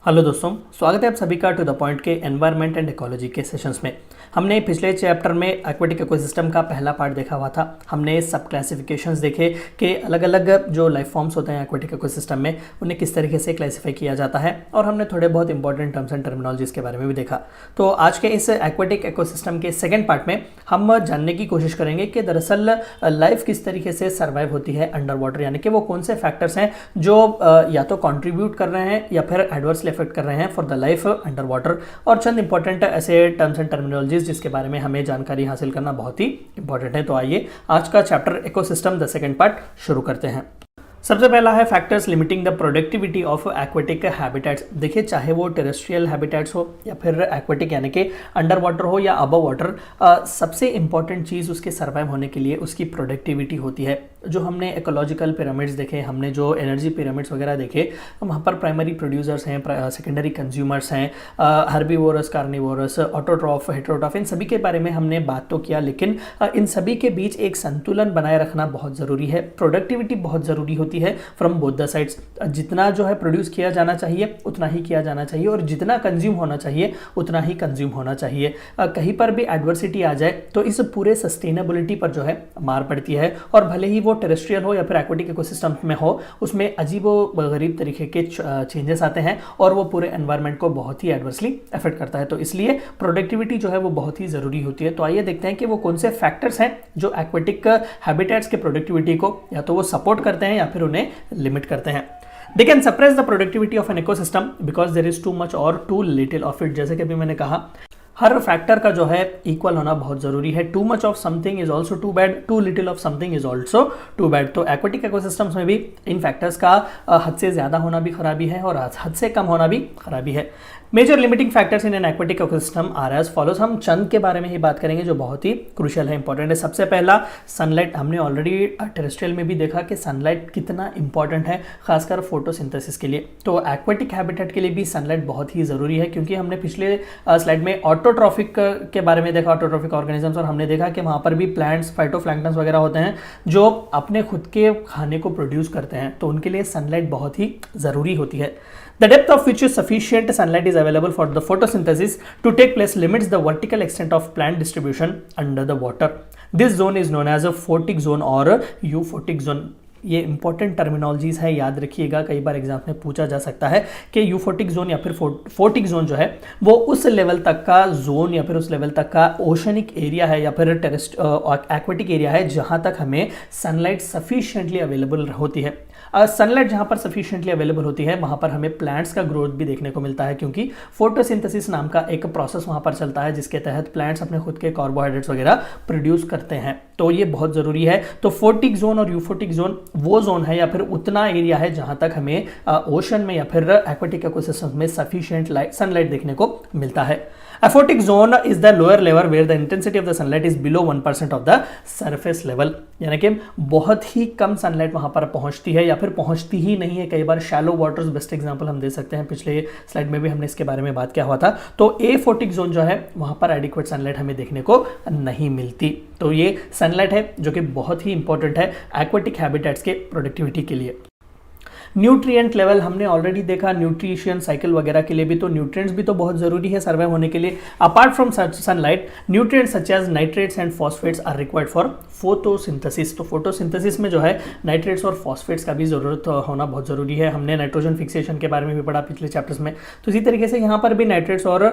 Hello दोस्तों, स्वागत है आप सभी का टू द पॉइंट के एनवायरनमेंट एंड इकोलॉजी के सेशंस में। हमने पिछले चैप्टर में एक्वेटिक इकोसिस्टम का पहला पार्ट देखा हुआ था। हमने सब क्लासिफिकेशंस देखे कि अलग अलग जो लाइफ फॉर्म्स होते हैं एक्वेटिक इकोसिस्टम में उन्हें किस तरीके से क्लासीफाई किया जाता है, और हमने थोड़े बहुत इंपॉर्टेंट टर्म्स एंड टर्मिनोलॉजीज के बारे में भी देखा। तो आज के इस एक्वेटिक इकोसिस्टम के सेकेंड पार्ट में हम जानने की कोशिश करेंगे कि दरअसल लाइफ किस तरीके से सर्वाइव होती है अंडर वाटर, यानी कि वो कौन से फैक्टर्स हैं जो या तो कॉन्ट्रीब्यूट कर रहे हैं या फिर एडवर्सली इफेक्ट कर रहे हैं for the life under water, और चंद इंपॉर्टेंट ऐसे टर्म्स एंड टर्मिनोलॉजीज जिसके बारे में हमें जानकारी हासिल करना बहुत ही इंपॉर्टेंट है। तो आइए आज का chapter ecosystem the second part शुरू करते हैं। सबसे पहला है factors limiting the productivity of aquatic habitats. देखिए, चाहे वो टेरेस्ट्रियल हैबिटेट्स हो या फिर एक्वेटिक यानी कि अंडर वाटर हो या अबव वाटर, सबसे इंपॉर्टेंट चीज़ उसके सर्वाइव होने के लिए उसकी प्रोडक्टिविटी होती है। जो हमने इकोलॉजिकल पिरामिड्स देखे, हमने जो एनर्जी पिरामिड्स वगैरह देखे, वहाँ पर प्राइमरी प्रोड्यूसर्स हैं, सेकेंडरी कंज्यूमर्स हैं, हर्बीवोरस, कार्निवोरस, ऑटोट्रॉफ, हेटेरोट्रॉफ, इन सभी के बारे में हमने बात तो किया, लेकिन इन सभी के बीच एक संतुलन बनाए रखना बहुत ज़रूरी है। प्रोडक्टिविटी बहुत ज़रूरी होती है फ्रॉम बोथ द साइड्स। जितना जो है प्रोड्यूस किया जाना चाहिए उतना ही किया जाना चाहिए, और जितना कंज्यूम होना चाहिए उतना ही कंज्यूम होना चाहिए। कहीं पर भी एडवर्सिटी आ जाए तो इस पूरे सस्टेनेबिलिटी पर जो है मार पड़ती है, और भले ही वो टेरेस्ट्रियल हो या फिर एक्वेटिक इकोसिस्टम में हो, उसमें अजीबो गरीब तरीके के चेंजेस आते हैं और वो पूरे एनवायरनमेंट को बहुत ही एडवर्सली अफेक्ट करता है। तो इसलिए प्रोडक्टिविटी जो है वो बहुत ही ज़रूरी होती है। तो आइए देखते हैं कि वो कौन से फैक्टर्स हैं जो एक्वेटिक हैबिटेट्स के प्रोडक्टिविटी को या तो वो सपोर्ट करते हैं या फिर उन्हें लिमिट करते हैं। They can suppress the productivity of an ecosystem because there is too much or too little of it। जैसे कि अभी मैंने कहा, हर फैक्टर का जो है इक्वल होना बहुत ज़रूरी है। Too much of something is also too bad, too little of something is also too bad. तो एक्वेटिक इकोसिस्टम्स में भी इन फैक्टर्स का हद से ज़्यादा होना भी खराबी है और हद से कम होना भी खराबी है। Major limiting factors in an aquatic ecosystem are as follows. हम चंद के बारे में ही बात करेंगे जो बहुत ही क्रूशियल है, इंपॉर्टेंट है। सबसे पहला सनलाइट। हमने ऑलरेडी टेरेस्ट्रियल में भी देखा कि सनलाइट कितना इंपॉर्टेंट है, खासकर फोटोसिंथेसिस के लिए। तो एक्वेटिक हैबिटेट के लिए भी सनलाइट बहुत ही ज़रूरी है, क्योंकि हमने पिछले स्लाइड में ऑटोट्रॉफिक के बारे में देखा, ऑटोट्रॉफिक ऑर्गेनिजम्स, और हमने देखा कि वहाँ पर भी प्लांट्स, फाइटोप्लैंक्टन्स वगैरह होते हैं जो अपने खुद के खाने को प्रोड्यूस करते हैं, तो उनके लिए सनलाइट बहुत ही ज़रूरी होती है। The depth of which is sufficient sunlight is available for the photosynthesis to take place limits the vertical extent of plant distribution under the water. This zone is known as a photic zone or euphotic zone. ये important terminologies है, याद रखिएगा, कई बार exam में पूछा जा सकता है कि यूफोटिक जोन या फिर फोटिक जोन जो है वो उस लेवल तक का जोन या फिर उस लेवल तक का ओशनिक एरिया है या फिर एक्वेटिक एरिया है जहाँ तक हमें सनलाइट सफिशिएंटली अवेलेबल होती है। सनलाइट जहाँ पर सफिशिएंटली अवेलेबल होती है वहाँ पर हमें प्लांट्स का ग्रोथ भी देखने को मिलता है, क्योंकि फोटोसिंथेसिस नाम का एक प्रोसेस वहाँ पर चलता है जिसके तहत प्लांट्स अपने खुद के कार्बोहाइड्रेट्स वगैरह प्रोड्यूस करते हैं। तो ये बहुत ज़रूरी है। तो फोटिक जोन और यूफोटिक जोन वो जोन है या फिर उतना एरिया है जहाँ तक हमें ओशन में या फिर एक्वेटिक इकोसिस्टम में सफिशिएंट सनलाइट देखने को मिलता है। Aphotic zone is the lower level where the intensity of the sunlight is below 1% of the surface level, यानी कि बहुत ही कम सनलाइट वहाँ पर पहुँचती है या फिर पहुँचती ही नहीं है। कई बार शैलो वाटर्स बेस्ट एग्जांपल हम दे सकते हैं, पिछले स्लाइड में भी हमने इसके बारे में बात किया हुआ था। तो एफोटिक जोन जो है वहाँ पर एडिक्वेट सनलाइट हमें देखने को नहीं मिलती। तो ये सनलाइट है जो कि बहुत ही इंपॉर्टेंट है एक्वेटिक हैबिटेट्स के प्रोडक्टिविटी के लिए। न्यूट्रिएंट लेवल हमने ऑलरेडी देखा, न्यूट्रिशन साइकिल वगैरह के लिए भी, तो न्यूट्रिएंट्स भी तो बहुत ज़रूरी है सर्वाइव होने के लिए। Apart from sunlight, nutrients such as nitrates and phosphates are required for photosynthesis. तो फोटोसिंथेसिस में जो है नाइट्रेट्स और फॉस्फेट्स का भी ज़रूरत होना बहुत ज़रूरी है। हमने नाइट्रोजन फिक्सेशन के बारे में भी पढ़ा पिछले चैप्टर्स में, तो इसी तरीके से यहाँ पर भी नाइट्रेट्स और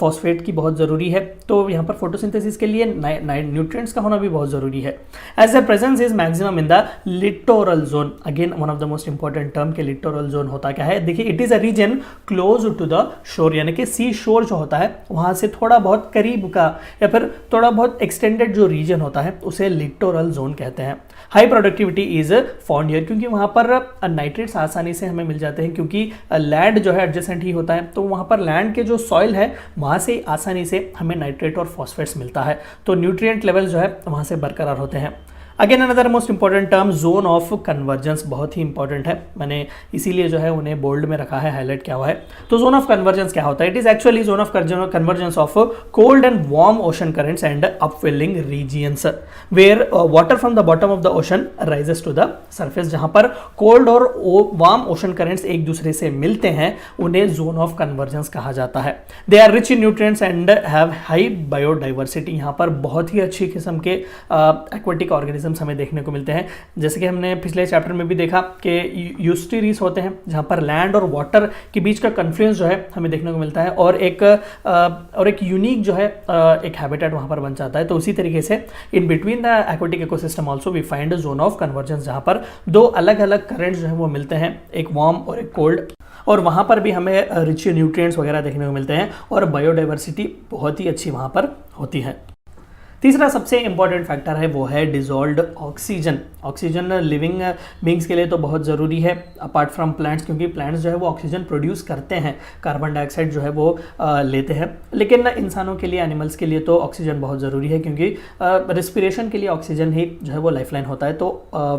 फॉस्फेट की बहुत ज़रूरी है। तो यहाँ पर फोटोसिंथेसिस के लिए न्यूट्रिएंट्स का होना भी बहुत ज़रूरी है। As the presence is maximum in the littoral zone. Again one of the most important term के लिटोरल जोन होता क्या है, देखिए, it is a region close to the shore, यानी कि सी शोर जो होता है वहां से थोड़ा बहुत करीब का या फिर थोड़ा बहुत एक्सटेंडेड जो रीजन होता है उसे लिटोरल जोन कहते हैं। High productivity is found here, क्योंकि वहां पर नाइट्रेट्स आसानी से हमें मिल जाते हैं, क्योंकि लैंड जो है एडजेसेंट ही होता है, तो वहां पर लैंड के जो सॉइल है वहां से आसानी से हमें नाइट्रेट और फॉस्फेट्स मिलता है। तो न्यूट्रिएंट लेवल जो है वहां से बरकरार होते हैं। Again another most important term zone of convergence, बहुत ही इंपॉर्टेंट है, मैंने इसीलिए जो है उन्हें बोल्ड में रखा है, हाईलाइट किया हुआ है। तो जोन ऑफ कन्वर्जेंस क्या होता है? It is actually zone of convergence of cold and warm ocean currents and upwelling regions where water from the bottom of the ocean rises to the surface. जहां पर cold और warm ocean currents एक दूसरे से मिलते हैं उन्हें zone of convergence कहा जाता है। They are rich in nutrients and have high biodiversity. यहाँ पर बहुत ही अच्छी किस्म के एक्वेटिक ऑर्गेनिजम्स हमें देखने को मिलते हैं, जैसे कि हमने पिछले चैप्टर में भी देखा कि यूस्टेरिस होते हैं जहाँ पर लैंड और वाटर के बीच का कन्फ्लुएंस जो है हमें देखने को मिलता है, और एक यूनिक जो है एक हैबिटेट वहाँ पर बन जाता है। तो उसी तरीके से in between the aquatic ecosystem also we find zone of convergence, जहाँ पर दो अलग अलग करंट्स जो है वो मिलते हैं, एक वार्म और एक कोल्ड, और वहाँ पर भी हमें रिच न्यूट्रिएंट्स वगैरह देखने को मिलते हैं और बायोडाइवर्सिटी बहुत ही अच्छी वहाँ पर होती है। तीसरा सबसे इंपॉर्टेंट फैक्टर है वो है dissolved oxygen. Oxygen living beings के लिए तो बहुत ज़रूरी है अपार्ट फ्रॉम प्लांट्स, क्योंकि प्लांट्स जो है वो ऑक्सीजन प्रोड्यूस करते हैं, कार्बन डाइऑक्साइड जो है वो लेते हैं, लेकिन इंसानों के लिए, एनिमल्स के लिए तो ऑक्सीजन बहुत ज़रूरी है, क्योंकि रिस्पिरेशन के लिए ऑक्सीजन ही जो है वो लाइफलाइन होता है। तो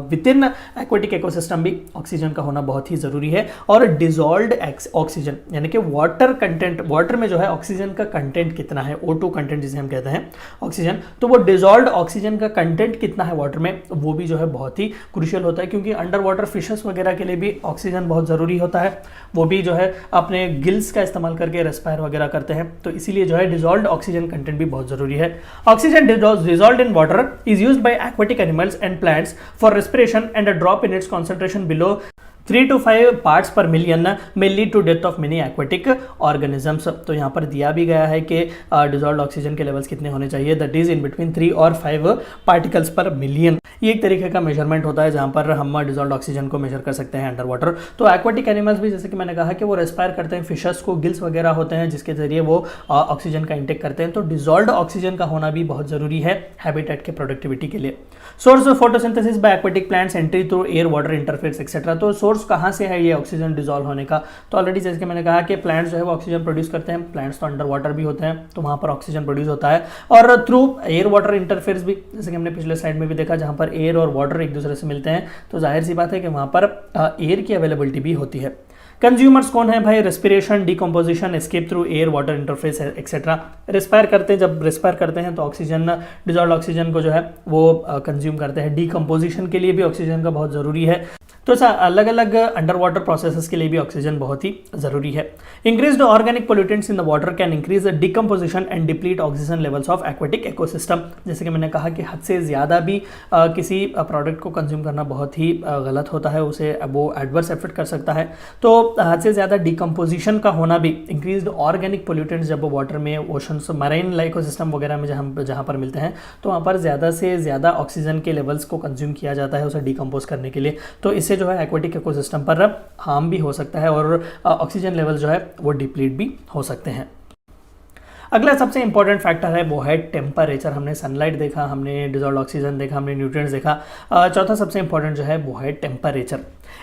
विद इन एक्वेटिक इकोसिस्टम भी ऑक्सीजन का होना बहुत ही ज़रूरी है। और डिजॉल्व्ड ऑक्सीजन यानी कि वाटर कंटेंट, वाटर में जो है ऑक्सीजन का कंटेंट कितना है, O2 कंटेंट जिसे हम कहते हैं ऑक्सीजन, तो वो डिजॉल्व्ड ऑक्सीजन का कंटेंट कितना है वाटर में, वो भी जो है बहुत ही क्रूशियल होता है, क्योंकि अंडर वाटर फिशेस वगैरह के लिए भी ऑक्सीजन बहुत ज़रूरी होता है, वो भी जो है अपने गिल्स का इस्तेमाल करके रेस्पायर वगैरह करते हैं, तो इसीलिए जो है डिजॉल्व्ड ऑक्सीजन कंटेंट भी बहुत ज़रूरी है। Oxygen dissolved in water is used by aquatic animals and plants for respiration and a drop in its concentration below 3 to 5 parts per million में lead to death of many aquatic organisms. तो यहाँ पर दिया भी गया है कि dissolved oxygen के लेवल्स कितने होने चाहिए, दैट इज इन बिटवीन 3 और 5 पार्टिकल्स पर मिलियन। ये एक तरीके का मेजरमेंट होता है जहाँ पर हम डिजॉल्व्ड ऑक्सीजन को मेजर कर सकते हैं अंडर वाटर। तो एक्वेटिक एनिमल्स भी, जैसे कि मैंने कहा कि वो रेस्पायर करते हैं, फिशर्स को गिल्स वगैरह होते हैं जिसके जरिए वो ऑक्सीजन का इंटेक करते हैं, तो डिजॉल्व्ड ऑक्सीजन का होना भी बहुत जरूरी है हैबिटेट के प्रोडक्टिविटी के लिए। Source of photosynthesis by aquatic plants, entry through air water interface etcetera. तो सोर्स कहाँ से है ये ऑक्सीजन डिजॉल्व होने का? तो ऑलरेडी जैसे कि मैंने कहा कि प्लांट्स जो है वो ऑक्सीजन प्रोड्यूस करते हैं, प्लांट्स तो अंडर वाटर भी होते हैं, तो वहाँ पर ऑक्सीजन प्रोड्यूस होता है, और थ्रू एयर वाटर इंटरफेस भी, जैसे कि हमने पिछले स्लाइड में भी देखा, जहाँ पर एयर और वाटर एक दूसरे से मिलते हैं, तो जाहिर सी बात है कि वहाँ पर एयर की अवेलेबिलिटी भी होती है। कंज्यूमर्स कौन है भाई? Respiration, decomposition, escape through air water interface etcetera. Respire करते हैं, जब रेस्पायर करते हैं तो ऑक्सीजन, डिजॉल्व्ड ऑक्सीजन को जो है वो कंज्यूम करते हैं। डिकम्पोजिशन के लिए भी ऑक्सीजन का बहुत ज़रूरी है। तो ऐसा अलग अलग अंडर वाटर प्रोसेसेस के लिए भी ऑक्सीजन बहुत ही ज़रूरी है। Increased organic pollutants in the water can increase the decomposition and deplete oxygen levels of aquatic ecosystem. जैसे कि मैंने कहा कि हद से ज़्यादा भी किसी प्रोडक्ट को कंज्यूम करना बहुत ही गलत होता है, उसे वो एडवर्स इफेक्ट कर सकता है। तो हद से ज़्यादा डिकम्पोजिशन का होना भी, इंक्रीज्ड ऑर्गेनिक पोल्यूटेंट्स जब वो वाटर में, ओशंस, मरीन इकोसिस्टम वगैरह में जहाँ पर मिलते हैं, तो वहाँ पर ज़्यादा से ज़्यादा ऑक्सीजन के लेवल्स को कंज्यूम किया जाता है उसे डिकम्पोज करने के लिए, तो इससे जो है एक्वेटिक इकोसिस्टम पर हार्म भी हो सकता है और ऑक्सीजन लेवल जो है वो डिप्लीट भी हो सकते हैं। अगला सबसे इंपॉर्टेंट फैक्टर है वो है टेम्परेचर। हमने सनलाइट देखा, हमने डिजॉल्व्ड ऑक्सीजन देखा, हमने न्यूट्रिएंट्स देखा। चौथा सबसे इंपॉर्टेंट जो है वो है temperature.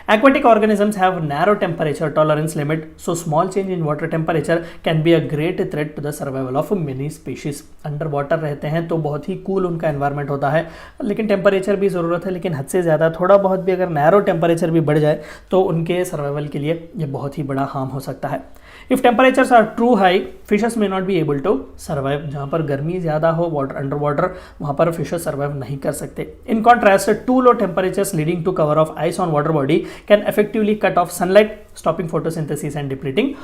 Aquatic organisms have narrow temperature tolerance limit, so small change in water temperature can be a great threat to the survival of many species. Under water रहते हैं तो बहुत ही कूल उनका एनवायरनमेंट होता है, लेकिन टेम्परेचर भी ज़रूरत है, लेकिन हद से ज़्यादा थोड़ा बहुत भी अगर नैरो टेम्परेचर भी बढ़ जाए तो उनके सर्वाइवल के लिए ये बहुत ही बड़ा हार्म हो सकता है। If temperatures are too high, fishes may not be able to survive. जहाँ पर गर्मी ज़्यादा हो वाटर, अंडर वाटर, वहाँ पर फिशेस सर्वाइव नहीं कर सकते। In contrast, too low temperatures leading to cover of ice on water body can effectively cut off sunlight, stopping photosynthesis and depleting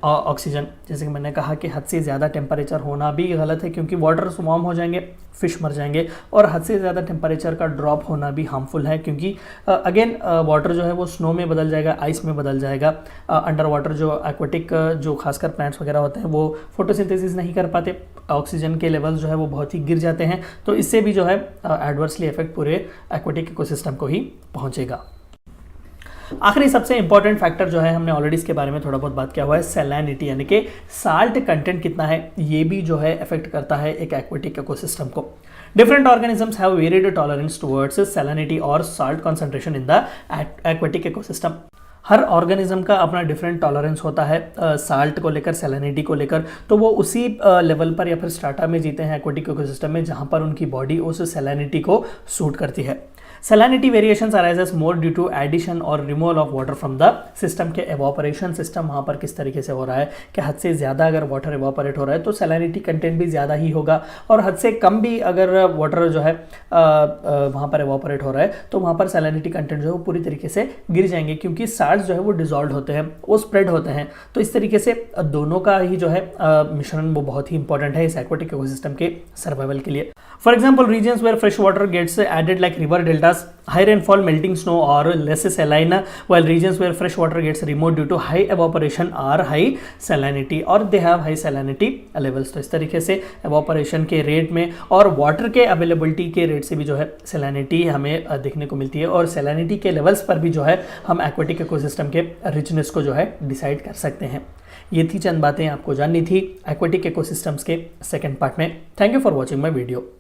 oxygen. जैसे कि मैंने कहा कि हद से ज़्यादा टेम्परेचर होना भी गलत है, क्योंकि वाटर वार्म हो जाएंगे, फिश मर जाएंगे, और हद से ज़्यादा टेम्परेचर का ड्रॉप होना भी हार्मफुल है, क्योंकि अगेन वाटर जो है वो स्नो में बदल जाएगा, आइस में बदल जाएगा। अंडर वाटर जो एक्वेटिक जो खासकर प्लांट्स वगैरह होते हैं वो फोटोसिंथेसिस नहीं कर पाते, ऑक्सीजन के लेवल्स जो है वो बहुत ही गिर जाते हैं, तो इससे भी जो है एडवर्सली इफेक्ट पूरे एक्वेटिक इकोसिस्टम को ही पहुंचेगा। आखिरी सबसे इंपॉर्टेंट फैक्टर जो है, हमने ऑलरेडी इसके बारे में थोड़ा बहुत बात किया हुआ है, सैलिनिटी, यानी कि साल्ट कंटेंट कितना है, ये भी जो है इफेक्ट करता है एक एक्वेटिक इकोसिस्टम को। Different organisms have varied tolerance towards salinity और salt concentration in the aquatic ecosystem. हर ऑर्गेनिज्म का अपना डिफरेंट टॉलरेंस होता है साल्ट को लेकर, सैलिनिटी को लेकर, तो वो उसी लेवल पर या फिर स्ट्राटा में जीते हैं एक्वेटिक इकोसिस्टम में जहाँ पर उनकी बॉडी उस सैलिनिटी को सूट करती है। Salinity variations arises more due to addition or removal of water from the system के evaporation system वहाँ पर किस तरीके से हो रहा है कि हद से ज़्यादा अगर वाटर evaporate हो रहा है तो salinity कंटेंट भी ज़्यादा ही होगा, और हद से कम भी अगर वाटर जो है वहाँ पर evaporate हो रहा है तो वहाँ पर salinity कंटेंट जो है वो पूरी तरीके से गिर जाएंगे, क्योंकि salts जो है वो डिजॉल्व होते हैं, वो स्प्रेड होते हैं। तो इस तरीके से दोनों का ही जो है मिश्रण वो बहुत ही इंपॉर्टेंट है इस एक्वेटिक इकोसिस्टम के सर्वाइवल के लिए। For example regions where fresh water gets added like river deltas, high rainfall, melting snow or less saline, while regions where fresh water gets removed due to high evaporation are high salinity or they have high salinity levels। तो इस तरीके से evaporation के rate में और water के availability के rate से भी जो है salinity हमें देखने को मिलती है, और salinity के levels पर भी जो है हम aquatic ecosystem के richness को जो है डिसाइड कर सकते हैं। ये थी चंद बातें आपको जाननी थी एक्वेटिक इकोसिस्टम्स के सेकंड पार्ट में। Thank you for watching my video.